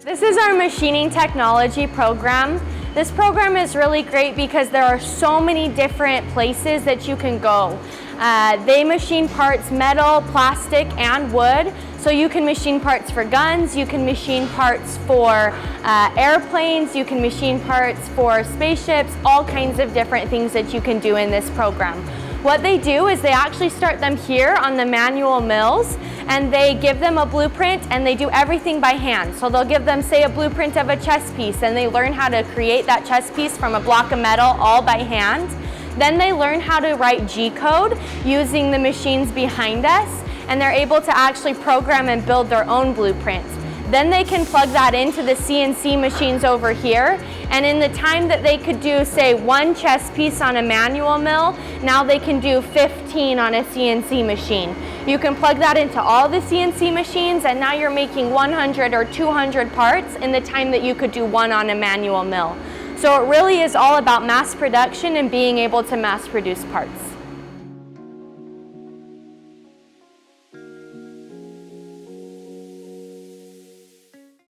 This is our machining technology program. This program is really great because there are so many different places that you can go. They machine parts metal, plastic, and wood. So you can machine parts for guns, you can machine parts for airplanes, you can machine parts for spaceships, all kinds of different things that you can do in this program. What they do is they actually start them here on the manual mills, and they give them a blueprint, and they do everything by hand. So they'll give them, say, a blueprint of a chess piece, and they learn how to create that chess piece from a block of metal all by hand. Then they learn how to write G-code using the machines behind us, and they're able to actually program and build their own blueprints. Then they can plug that into the CNC machines over here, and in the time that they could do, say, one chess piece on a manual mill, now they can do 15 on a CNC machine. You can plug that into all the CNC machines, and now you're making 100 or 200 parts in the time that you could do one on a manual mill. So it really is all about mass production and being able to mass produce parts.